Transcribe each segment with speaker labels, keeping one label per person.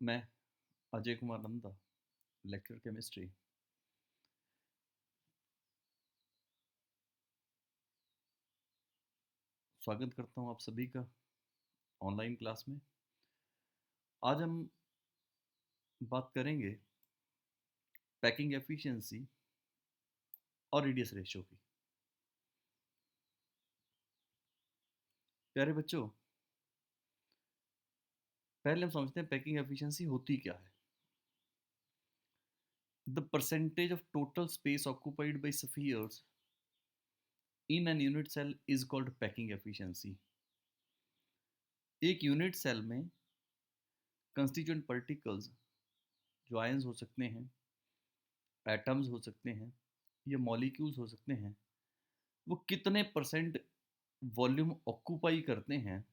Speaker 1: मैं Ajay Kumar Nanda, lecture chemistry. स्वागत करता हूँ आप सभी का ऑनलाइन क्लास में। आज हम बात करेंगे पैकिंग एफिशिएंसी और रेडियस रेशियो की। प्यारे बच्चों, पहले हम समझते हैं पैकिंग एफिशिएंसी होती क्या है। The percentage of total space occupied by spheres in an unit cell is called packing efficiency. एक यूनिट सेल में कंस्टिट्यूएंट पार्टिकल्स, जो आयंस हो सकते हैं, एटम्स हो सकते हैं या मॉलिक्यूल्स हो सकते हैं, वो कितने परसेंट वॉल्यूम ऑक्यूपाई करते हैं,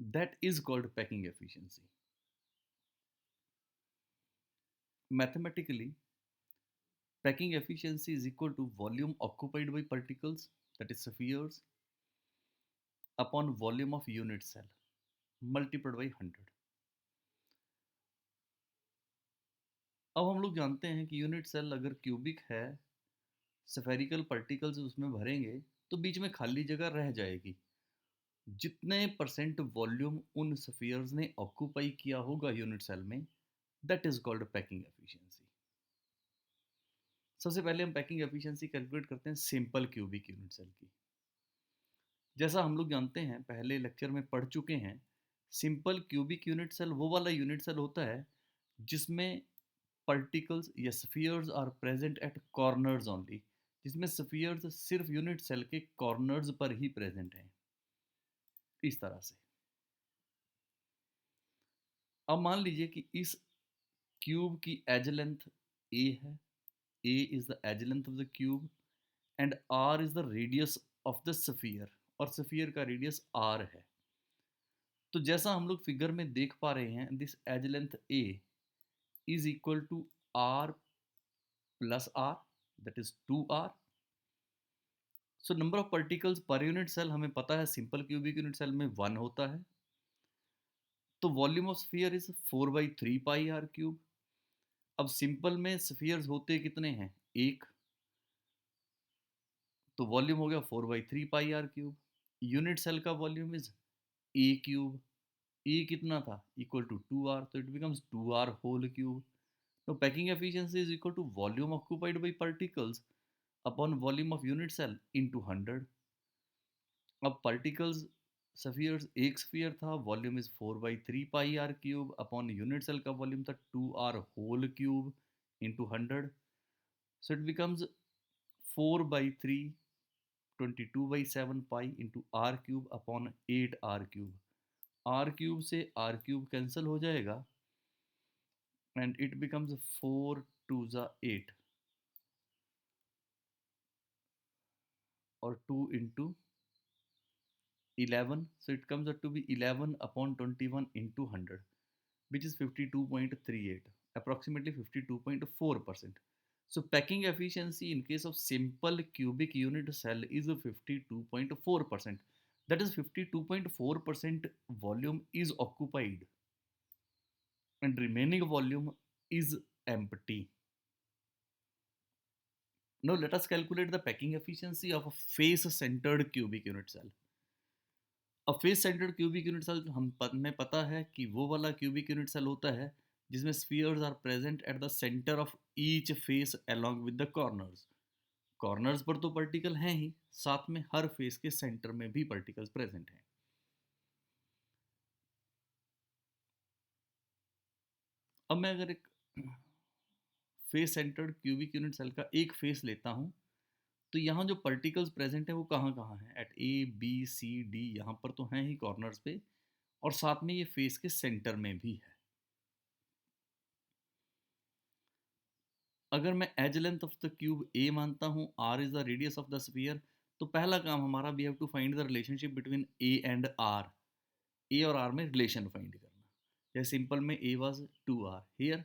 Speaker 1: that is called packing efficiency. Mathematically, packing efficiency is equal to volume occupied by particles, that is spheres, upon volume of unit cell multiplied by 100। अब हम लोग जानते हैं कि यूनिट सेल अगर क्यूबिक है, स्फेरिकल पार्टिकल्स उसमें भरेंगे तो बीच में खाली जगह रह जाएगी। जितने परसेंट वॉल्यूम उन स्फीयर्स ने ऑक्यूपाई किया होगा यूनिट सेल में, that is called packing efficiency. सबसे पहले हम पैकिंग एफिशिएंसी कैलकुलेट करते हैं सिंपल क्यूबिक यूनिट सेल की। जैसा हम लोग जानते हैं, पहले लेक्चर में पढ़ चुके हैं, सिंपल क्यूबिक यूनिट सेल वो वाला यूनिट सेल होता है जिसमें पार्टिकल्स या spheres are present at corners only, जिसमें स्फीयर्स सिर्फ यूनिट सेल के कॉर्नर्स पर ही प्रेजेंट हैं। इस तरह से अब मान लीजिए कि इस क्यूब की एज लेंथ ए है। A is the edge length of the cube and R is the radius of the sphere, और स्फीयर का रेडियस आर है। तो जैसा हम लोग फिगर में देख पा रहे हैं, this edge length A is equal to R plus R, that is 2r। So number of particles per unit cell हमें पता है सिंपल क्यूबिक यूनिट सेल में 1 होता है। तो volume of sphere is 4/3πr³। अब सिंपल में स्फीयर्स होते कितने हैं? एक। तो वॉल्यूम हो गया 4/3πr³। यूनिट सेल का volume is a cube. A कितना था? इक्वल टू 2r, तो it becomes 2r whole cube. तो packing efficiency is equal to volume occupied by particles upon volume of unit cell into 100। अब particles, spheres, एक sphere था, volume is 4/3πr³ upon unit cell का volume था 2r whole cube into 100। So it becomes 4/3 22/7 pi into R cube upon 8r³। Are cube से are cube cancel हो जाएगा and it becomes 4 2 8 और 2 into 11, so it comes out to be 11 upon 21 into 100, which is 52.38, approximately 52.4%. So packing efficiency in case of simple cubic unit cell is 52.4%. That is 52.4% volume is occupied and remaining volume is empty. Now let us calculate the packing efficiency of a face-centered cubic unit cell. अब face centred cubic unit cell हमें पता है कि वो वाला cubic unit cell होता है जिसमें spheres are present at the centre of each face along with the corners. Corners पर तो पार्टिकल हैं ही, साथ में हर फेस के सेंटर में भी पार्टिकल्स प्रेजेंट हैं। अब मैं अगर एक face centred cubic unit cell का एक फेस लेता हूँ, तो यहाँ जो पार्टिकल्स प्रेजेंट है वो कहाँ कहाँ हैं? At A B C D, यहाँ पर तो हैं ही कॉर्नर्स पे, और साथ में ये फेस के सेंटर में भी है। अगर मैं edge length of the cube A मानता हूँ, R is the radius of the sphere, तो पहला काम हमारा, we have to find the relationship between A and R. A और आर में रिलेशन फाइंड करना। जैसे सिंपल में ए वाज 2r हियर।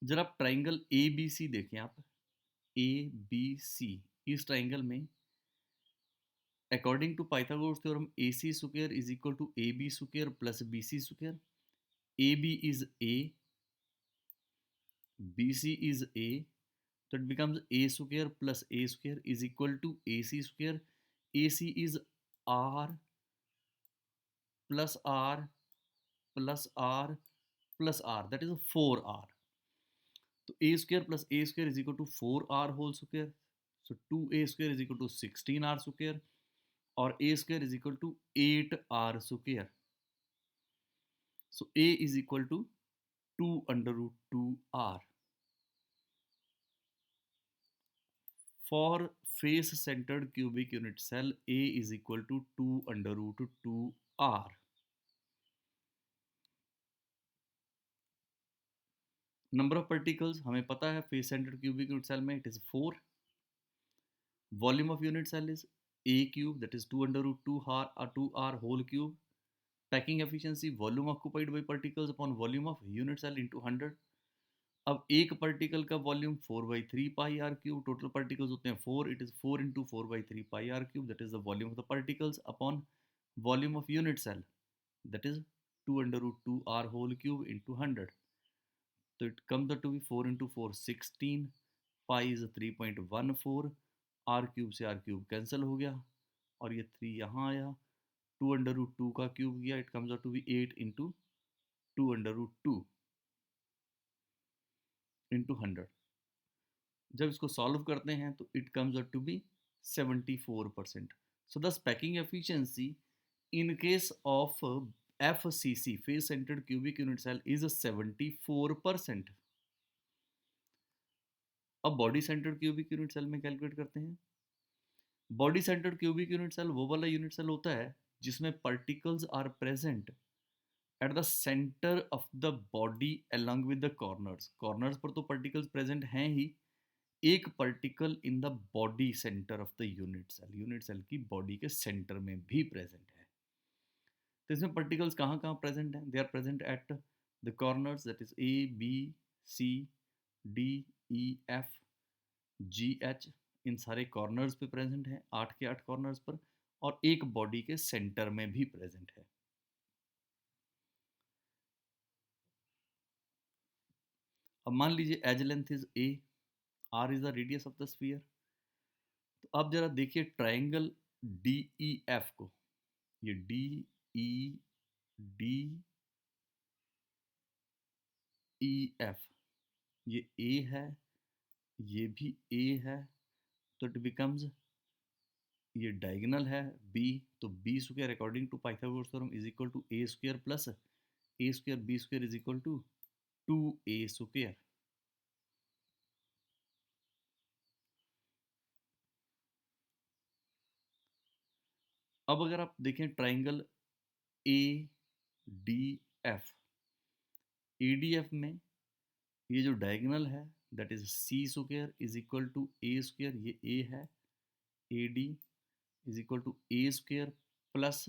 Speaker 1: जरा ट्राइंगल ए बी सी देखें आप। ए बी सी, इस ट्राइंगल में according to Pythagoras theorem A C square is equal to A B square plus B C square. AB is A, BC is A, so it becomes A square plus A square is equal to AC square. AC is R plus R plus R plus R, that is 4R. So A square plus A square is equal to 4R whole square. So 2A square is equal to 16R square, or A square is equal to 8R square. So A is equal to 2 under root 2R. For face-centered cubic unit cell, A is equal to 2 under root 2R. Number of particles हमें पता है face centered cubic unit cell में it is 4. Volume of unit cell is A cube, that is 2 under root 2R whole cube. Packing efficiency, volume occupied by particles upon volume of unit cell into 100. अब एक particle का volume 4/3 pi R cube, total particles होते हैं 4, it is 4 into 4/3 pi R cube, that is the volume of the particles upon volume of unit cell, that is 2 under root 2R whole cube into 100. So it comes out to be 4 into 4 16, pi is 3.14, r cube से r cube cancel हो गया और ये 3 यहाँ आया, 2 under root 2 का cube गया, it comes out to be 8 into 2 under root 2 into 100. जब इसको सॉल्व करते हैं तो it comes out to be 74%. So this packing efficiency in case of FCC, face centred cubic unit cell, is 74%. अब body centred cubic unit cell में calculate करते हैं. Body centred cubic unit cell वो वाला unit cell होता है जिसमें particles are present at the centre of the body along with the corners. Corners पर तो पार्टिकल्स प्रेजेंट हैं ही, एक particle in the body centre of the unit cell की बॉडी के सेंटर में भी प्रेजेंट है. तो इसमें पार्टिकल्स कहाँ कहाँ प्रेजेंट हैं? They are present at the corners, that is A B C D E F G H, इन सारे कॉर्नर्स पे प्रेजेंट हैं, 8 के 8 कॉर्नर्स पर, और एक बॉडी के सेंटर में भी प्रेजेंट है. अब मान लीजिए edge length is A, R is the radius of the sphere. तो अब जरा देखिए ट्राइंगल DEF को, ये DEF, ये A है, ये भी A है, तो इट बिकम्स, ये डायगोनल है B, तो B square according to Pythagoras theorem is equal to A square plus A square B square is equal to 2A square. अब अगर आप देखें ट्राइंगल ADF, ADF में ये जो डायगोनल है that is C square is equal to A square, ये A है, AD is equal to A square plus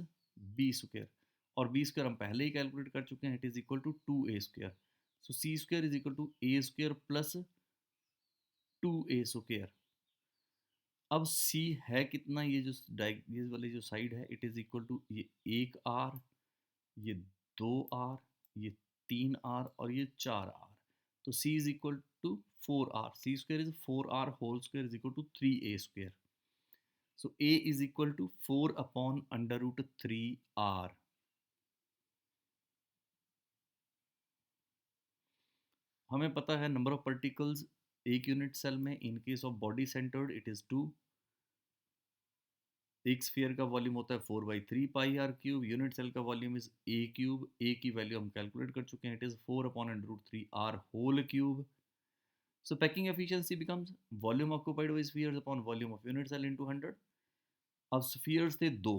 Speaker 1: B square, और B स्क्वायर हम पहले ही कैलकुलेट कर चुके हैं, it is equal to 2A square. So C square is equal to A square plus 2A square. अब C है कितना, ये जो ये वाली जो साइड है इट इज इक्वल टू ये 1R, ये 2R, ये 3R और ये 4R. तो C is equal to 4R, C square is 4R whole square is equal to 3A square. So A is equal to 4 upon under root 3R. हमें पता है number of particles एक unit cell में in case of body centred it is 2. एक sphere का volume होता है 4/3 pi R cube, unit cell का volume is A cube. A की वैल्यू हम कैलकुलेट कर चुके हैं, it is 4 upon under root 3R whole cube. So packing efficiency becomes volume occupied by spheres upon volume of unit cell into 100. अब spheres थे दो,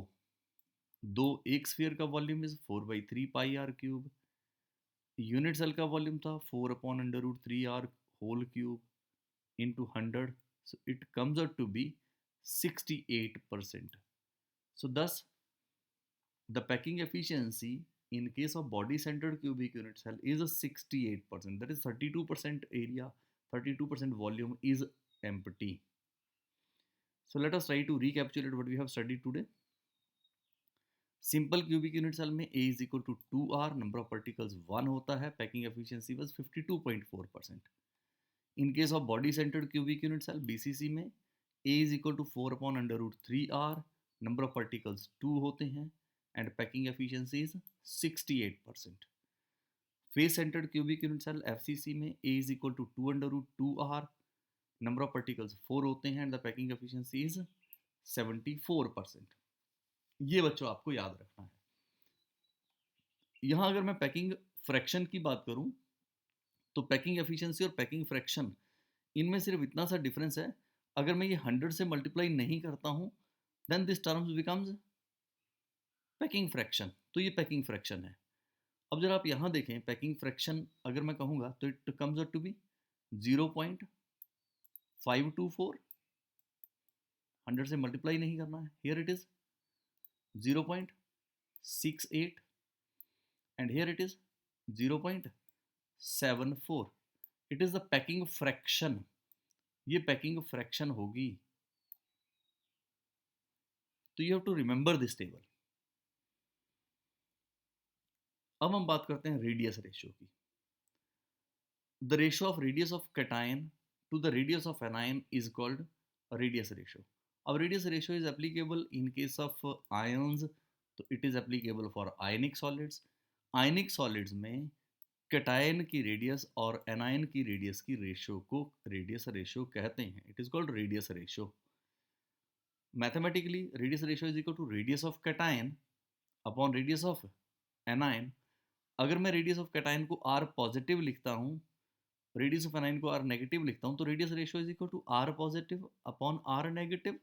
Speaker 1: एक स्फीयर का volume is 4/3 pi R cube, unit cell का volume था 4 upon under root 3R whole cube into 100, so it comes out to be 68%. So thus the packing efficiency in case of body centered cubic unit cell is a 68%, that is 32% area, 32% volume is empty. So let us try to recapitulate what we have studied today. Simple cubic unit cell में A is equal to 2R, number of particles 1 होता है, packing efficiency was 52.4%. In case of body centred cubic unit cell BCC में A is equal to 4 upon under root 3R, number of particles 2 होते हैं and packing efficiency is 68%. Face centred cubic unit cell FCC में A is equal to 2 under root 2R, number of particles 4 होते हैं and the packing efficiency is 74%. ये बच्चों आपको याद रखना है. यहाँ अगर मैं पैकिंग फ्रैक्शन की बात करूं तो पैकिंग एफिशिएंसी और पैकिंग फ्रैक्शन इनमें सिर्फ इतना सा डिफरेंस है. अगर मैं ये 100 से मल्टीप्लाई नहीं करता हूं then this terms becomes packing fraction. तो ये पैकिंग फ्रैक्शन है. अब जरा आप यहाँ देखें, पैकिंग फ्रैक्शन अगर मैं कहूँगा तो it comes out to be 0.524. 100 से मल्टीप्लाई नहीं करना है. Here it is 0.68 and here it is 0.74. it is the packing fraction. ये packing fraction होगी. तो you have to remember this table. अब हम बात करते हैं रेडियस रेशियो की. The ratio of radius of cation to the radius of anion is called radius ratio. अब radius ratio is applicable in case of ions, तो it is applicable for ionic solids. Ionic solids में cation की radius और anion की radius की ratio को radius ratio कहते हैं. It is called radius ratio. Mathematically radius ratio is equal to radius of cation upon radius of anion. अगर मैं रेडियस ऑफ कैटायन को R पॉजिटिव लिखता हूँ, रेडियस ऑफ एनायन को R नेगेटिव लिखता हूँ, तो radius ratio is equal to R positive upon R negative.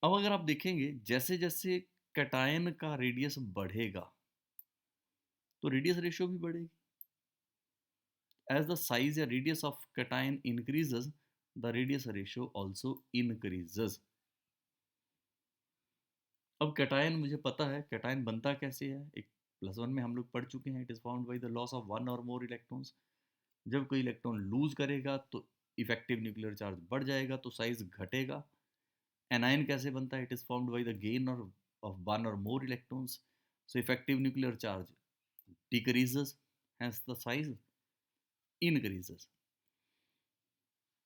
Speaker 1: अब अगर आप देखेंगे जैसे जैसे कैटायन का रेडियस बढ़ेगा तो रेडियस रेशियो भी बढ़ेगी. एज द साइज या radius of cation increases the radius ratio also increases. अब कैटायन मुझे पता है कैटायन बनता कैसे है. एक +1 में हम लोग पढ़ चुके हैं. It is found by the loss of one और मोर इलेक्ट्रॉन्स. जब कोई इलेक्ट्रॉन लूज करेगा तो इफेक्टिव न्यूक्लियर चार्ज बढ़ जाएगा, तो साइज घटेगा. एनायन कैसे बनता है? It is found by the gain of one or more electrons, so effective nuclear charge decreases, hence the size increases.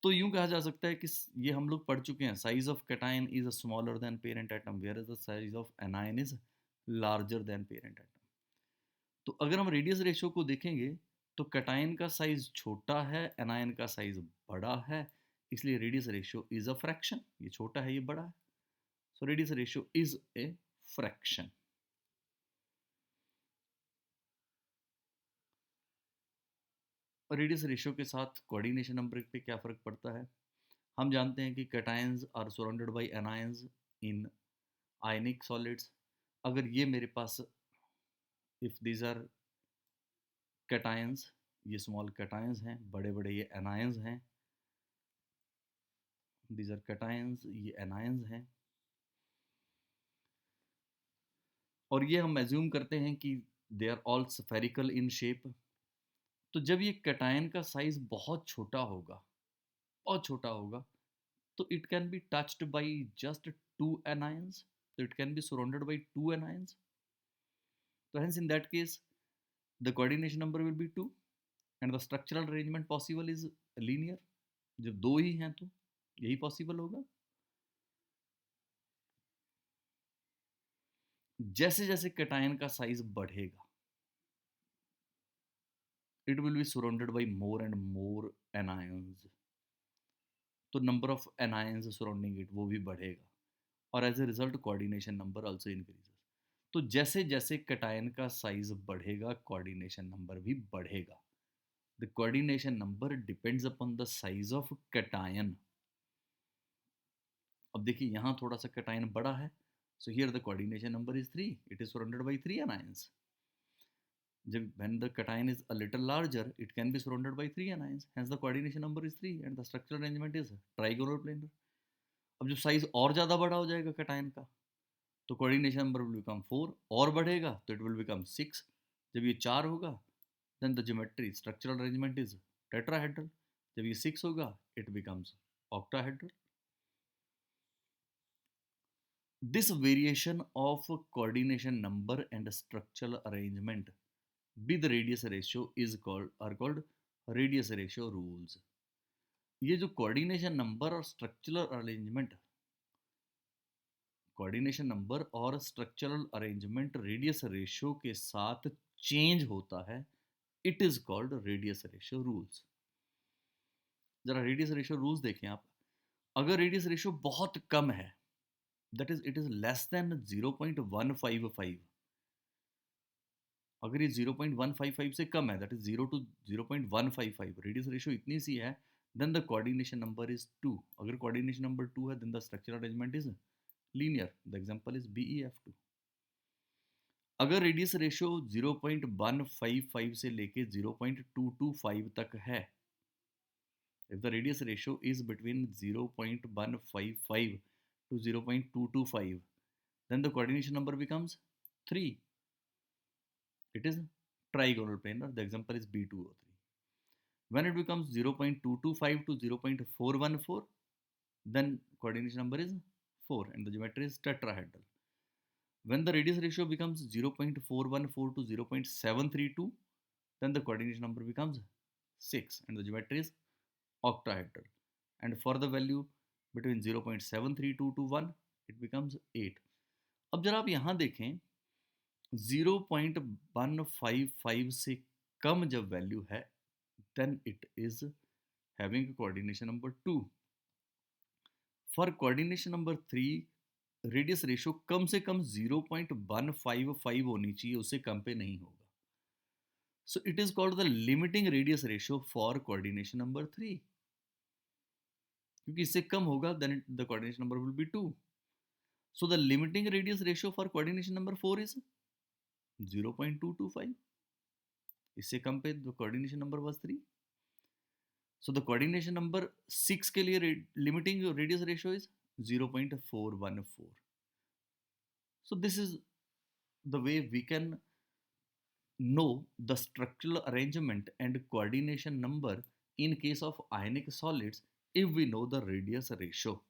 Speaker 1: तो यूं कहा जा सकता है कि ये हम लोग पढ़ चुके हैं, size of cation is smaller than parent atom where is the size of anion is larger than parent atom. तो अगर हम रेडियस रेशियो को देखेंगे तो कैटायन का साइज छोटा है, एनायन का साइज बड़ा है, इसलिए radius ratio is a fraction. ये छोटा है, ये बड़ा है. So radius ratio is a fraction. Radius ratio के साथ कोऑर्डिनेशन नंबर पे क्या फ़र्क पड़ता है? हम जानते हैं कि cations are surrounded by anions in ionic solids. अगर ये मेरे पास इफ़ दीज आर कैटायंस, ये स्मॉल कैटायंस हैं, बड़े बड़े ये एनायंस हैं. दीज आर कैटायंस, ये एनायंस हैं. और ये हम एज्यूम करते हैं कि they are all spherical in shape. तो जब ये कैटायन का साइज बहुत छोटा होगा, बहुत छोटा होगा, तो it can be touched by just 2 anions. तो it can be surrounded by 2 anions. तो hence in that case the coordination number will be 2 and the structural arrangement possible is linear. जब दो ही हैं तो यही पॉसिबल होगा. जैसे जैसे कैटायन का साइज बढ़ेगा, it will be surrounded by more and more anions. तो number of anions surrounding it वो भी बढ़ेगा और as a result coordination number also increases. तो जैसे जैसे कैटायन का साइज बढ़ेगा कोऑर्डिनेशन नंबर भी बढ़ेगा. The coordination number depends upon the size of cation. अब देखिए यहाँ थोड़ा सा कैटायन बड़ा है, so here the coordination number is 3. It is surrounded by 3 anions. जब when the cation is a little larger, it can be surrounded by 3 anions. Hence the coordination number is 3 and the structural arrangement is trigonal planar. अब जब size और ज़्यादा बड़ा हो जाएगा cation का तो कोऑर्डिनेशन नंबर विल बिकम 4. और बढ़ेगा तो इट विल बिकम 6. जब ये 4 होगा then the geometry structural arrangement is tetrahedral. जब ये 6 होगा it becomes octahedral. This variation of coordination number and structural arrangement with radius ratio is called radius ratio rules. ये जो कोऑर्डिनेशन नंबर और structural arrangement radius ratio के साथ change होता है, it is called radius ratio rules. जरा radius ratio rules देखें आप. अगर रेडियस रेशियो बहुत कम है, that is it is less than 0.155, अगर ये 0.155 से कम है, that is 0 to 0.155, radius ratio इतनी सी है, then the coordination number is 2. अगर कोऑर्डिनेशन नंबर 2 है, then the structural arrangement is linear. The example is BeF2. अगर रेडियस रेशियो 0.155 से लेके 0.225 तक है, if the radius ratio is between 0.155 to 0.225, then the coordination number becomes 3. It is trigonal planar. The example is B203. When it becomes 0.225 to 0.414, then coordination number is 4 and the geometry is tetrahedral. When the radius ratio becomes 0.414 to 0.732, then the coordination number becomes 6 and the geometry is octahedral. And for the value between 0.732 to 1, it becomes 8. अब जरा आप यहाँ देखें, 0.155 से कम जब value है, then it is having a coordination number 2. For coordination number 3, radius ratio कम से कम 0.155 होनी चाहिए, उससे कम पे नहीं होगा. So it is called the limiting radius ratio for coordination number 3. क्योंकि इससे कम होगा, then the coordination number will be 2. So the limiting radius ratio for coordination number 4 is 0.225. इससे कम पे the coordination number was 3. So the coordination number 6 के लिए limiting radius ratio is 0.414. So this is the way we can know the structural arrangement and coordination number in case of ionic solids if we know the radius ratio.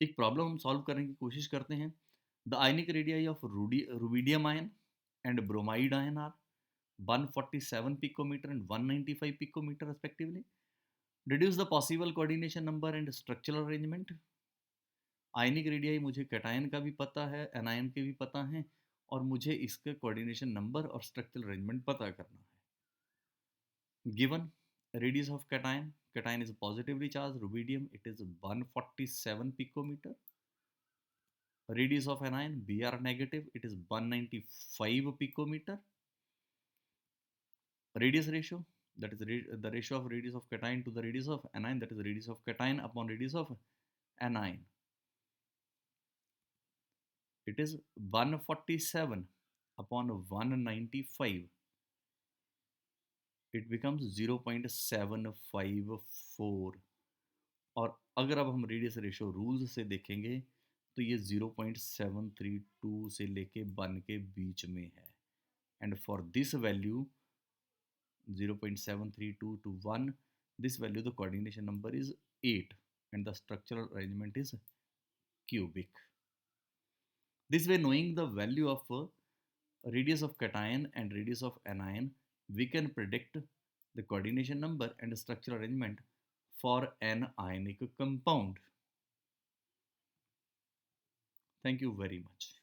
Speaker 1: एक problem हम solve करने की कोशिश करते हैं. The ionic radii of rubidium ion and bromide ion are 147 picometer and 195 picometer respectively. Deduce the possible coordination number and structural arrangement. Ionic radii मुझे cation का भी पता है, एनायन के भी पता है, और मुझे इसका कोऑर्डिनेशन नंबर और स्ट्रक्चरल अरेंजमेंट पता करना है. Given radius of cation is positively charged, rubidium it is 147 picometer. Radius of anion Br negative, it is 195 picometer. Radius ratio, that is the ratio of radius of cation to the radius of anion, that is the radius of cation upon radius of anion, it is 147 upon 195, it becomes 0.754. और अगर अब हम radius ratio rules से देखेंगे तो ये 0.732 से लेके 1 के बीच में है. And for this value 0.732 to 1, this value the coordination number is 8 and the structural arrangement is cubic. This way, knowing the value of radius of cation and radius of anion, we can predict the coordination number and structural arrangement for an ionic compound. Thank you very much.